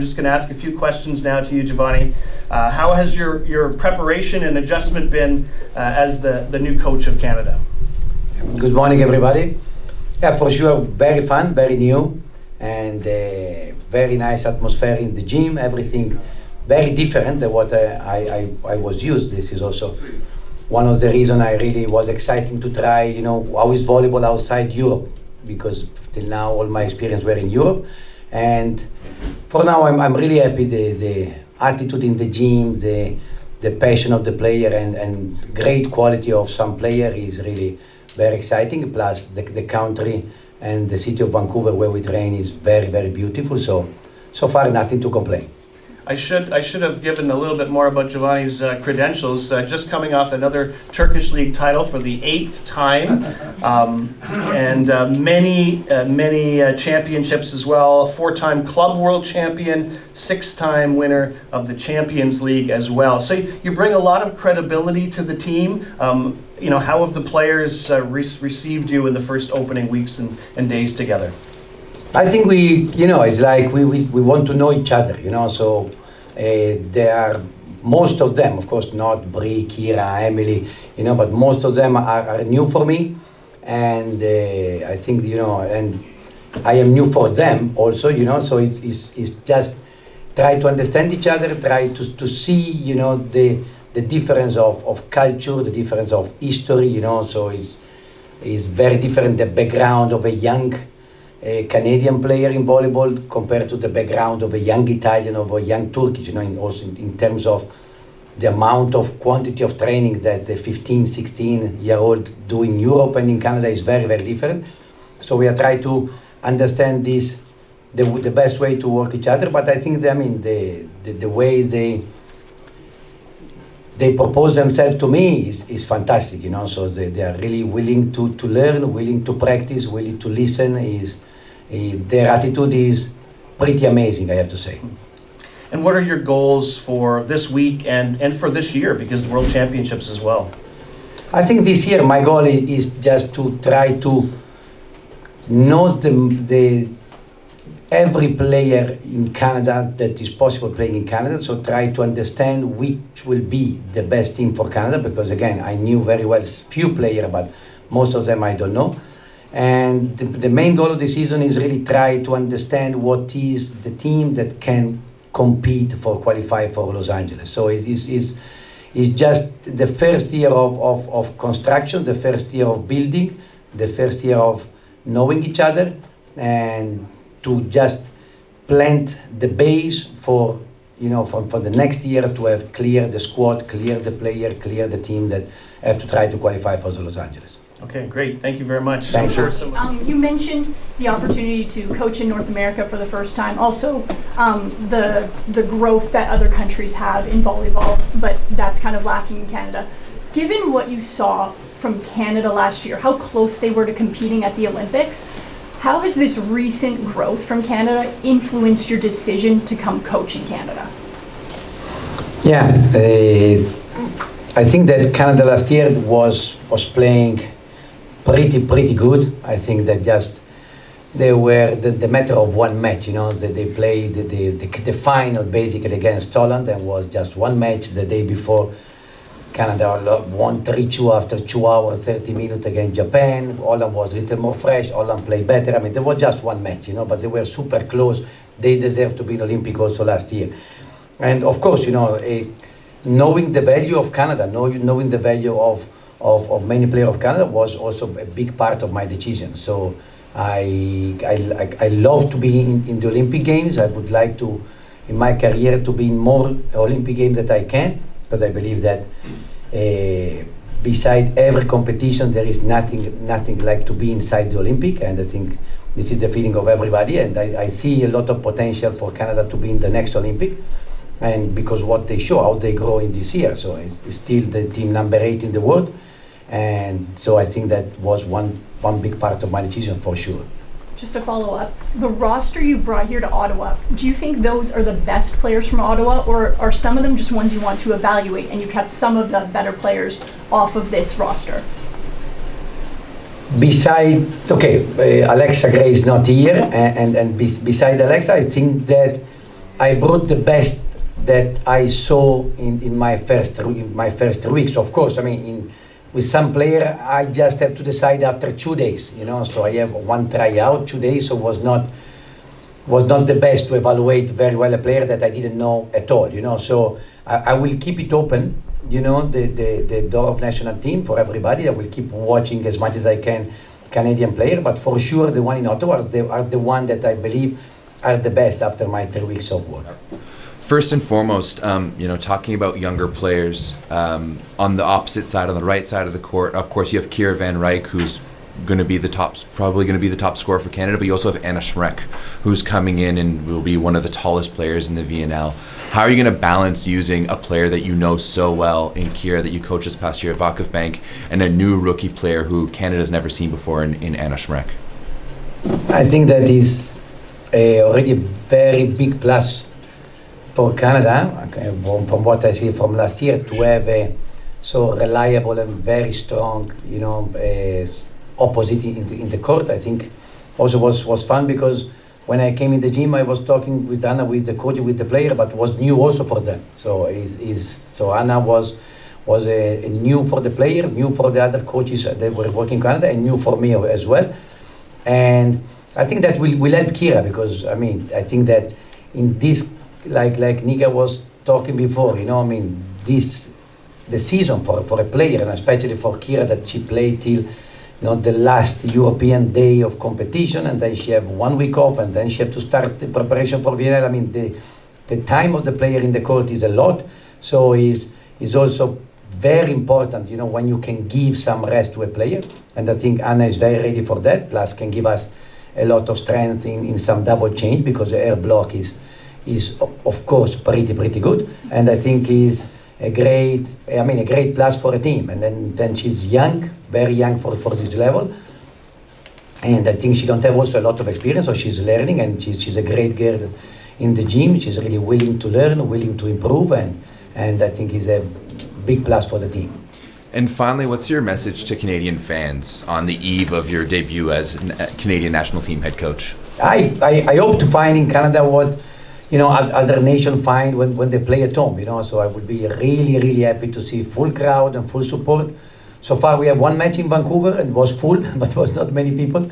just going to ask a few questions now to you, Giovanni. How has your preparation and adjustment been as the new coach of Canada? Good morning, everybody. Yeah, for sure, very fun, very new, and very nice atmosphere in the gym. Everything very different than what I was used. This is also one of the reasons I really was excited to try, how is volleyball outside Europe, because till now all my experience were in Europe, and for now I'm really happy. The attitude in the gym, the passion of the player, and great quality of some player is really very exciting. Plus the country and the city of Vancouver where we train is very, very beautiful. So far nothing to complain. I should have given a little bit more about Giovanni's credentials. Just coming off another Turkish league title for the 8th time, and many championships as well. 4-time club world champion, 6-time winner of the Champions League as well. So you bring a lot of credibility to the team. How have the players received you in the first opening weeks and days together? I think it's like we want to know each other, so there are most of them, of course not Brie, Kira, Emily, but most of them are new for me, and I think, and I am new for them also, so it's just try to understand each other, try to see, the difference of culture, the difference of history, so it's very different, the background of a young Canadian player in volleyball compared to the background of a young Italian or a young Turkish, also in terms of the amount of quantity of training that the 15, 16-year-old do in Europe and in Canada is very, very different. So we are trying to understand this, the best way to work each other, but I think the way they propose themselves to me is fantastic, so they are really willing to learn, willing to practice, willing to listen. Their attitude is pretty amazing, I have to say. And what are your goals for this week and for this year, because the World Championships as well? I think this year my goal is just to try to know every player in Canada that is possible playing in Canada, so try to understand which will be the best team for Canada, because again, I knew very well few players, but most of them I don't know. And the main goal of the season is really try to understand what is the team that can compete for qualify for Los Angeles. So it's just the first year of construction, the first year of building, the first year of knowing each other, and to just plant the base for the next year, to have clear the squad, clear the player, clear the team that have to try to qualify for the Los Angeles. Okay, great. Thank you very much. Thank you. You mentioned the opportunity to coach in North America for the first time. Also, the growth that other countries have in volleyball, but that's kind of lacking in Canada. Given what you saw from Canada last year, how close they were to competing at the Olympics, how has this recent growth from Canada influenced your decision to come coach in Canada? Yeah, I think that Canada last year was playing pretty good. I think that they were the matter of one match, that they played the final basically against Holland, and was just one match the day before. Canada won 3-2 after 2 hours, 30 minutes against Japan. Holland was a little more fresh. Holland played better. There was just one match, but they were super close. They deserved to be in Olympic also last year. And of course, knowing the value of Canada, knowing the value of many players of Canada was also a big part of my decision. So I love to be in the Olympic Games. I would like to, in my career, to be in more Olympic Games that I can, because I believe that beside every competition there is nothing like to be inside the Olympic, and I think this is the feeling of everybody, and I see a lot of potential for Canada to be in the next Olympic, and because what they show, how they grow in this year, so it's still the team number 8 in the world, and so I think that was one big part of my decision for sure. Just to follow up, the roster you've brought here to Ottawa, do you think those are the best players from Ottawa, or are some of them just ones you want to evaluate and you kept some of the better players off of this roster? Alexa Gray is not here, and beside Alexa, I think that I brought the best that I saw in my first 3 weeks. Of course, I mean, with some player, I just have to decide after 2 days, you know. So I have one tryout, 2 days, so was not the best to evaluate very well a player that I didn't know at all, you know. So I will keep it open, you know, the door of national team for everybody. I will keep watching as much as I can Canadian player, but for sure the one in Ottawa are the one that I believe are the best after my 3 weeks of work. First and foremost, you know, talking about younger players, on the opposite side, on the right side of the court, of course, you have Kira Van Rijk, who's going to be probably going to be the top scorer for Canada, but you also have Anna Schreck, who's coming in and will be one of the tallest players in the VNL. How are you going to balance using a player that you know so well in Kira, that you coached this past year at Vakif Bank, and a new rookie player who Canada's never seen before in Anna Schreck? I think that is already a very big plus for Canada, okay, from what I see from last year, to have a so reliable and very strong, you know, opposite in the court. I think also was fun because when I came in the gym, I was talking with Anna, with the coach, with the player, but was new also for them. So so Anna was a new for the player, new for the other coaches that were working in Canada, and new for me as well. And I think that will help Kira, because I mean, I think that in this, like Nika was talking before, you know, I mean, the season for a player, and especially for Kira, that she played till, you know, the last European day of competition, and then she have 1 week off, and then she have to start the preparation for VNL. I mean, the time of the player in the court is a lot, so is also very important, you know, when you can give some rest to a player, and I think Anna is very ready for that, plus can give us a lot of strength in some double change, because the air block is of course pretty good, and I think is a great plus for a team. And then she's young, very young for this level, and I think she don't have also a lot of experience, so she's learning, and she's a great girl in the gym. She's really willing to learn, willing to improve, and I think is a big plus for the team. And finally, what's your message to Canadian fans on the eve of your debut as Canadian national team head coach? I hope to find in Canada what, you know, other nations find when they play at home, you know. So I would be really happy to see full crowd and full support. So far we have one match in Vancouver and it was full, but was not many people,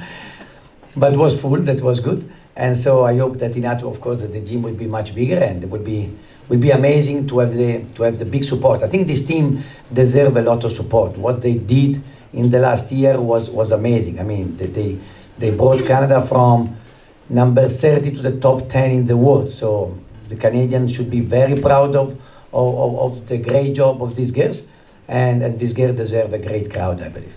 but was full. That was good. And so I hope that in Ottawa, of course, that the gym will be much bigger, and it will be amazing to have the big support. I think this team deserve a lot of support. What they did in the last year was amazing. I mean, they brought Canada from number 30 to the top 10 in the world. So the Canadians should be very proud of the great job of these girls, and these girls deserve a great crowd, I believe.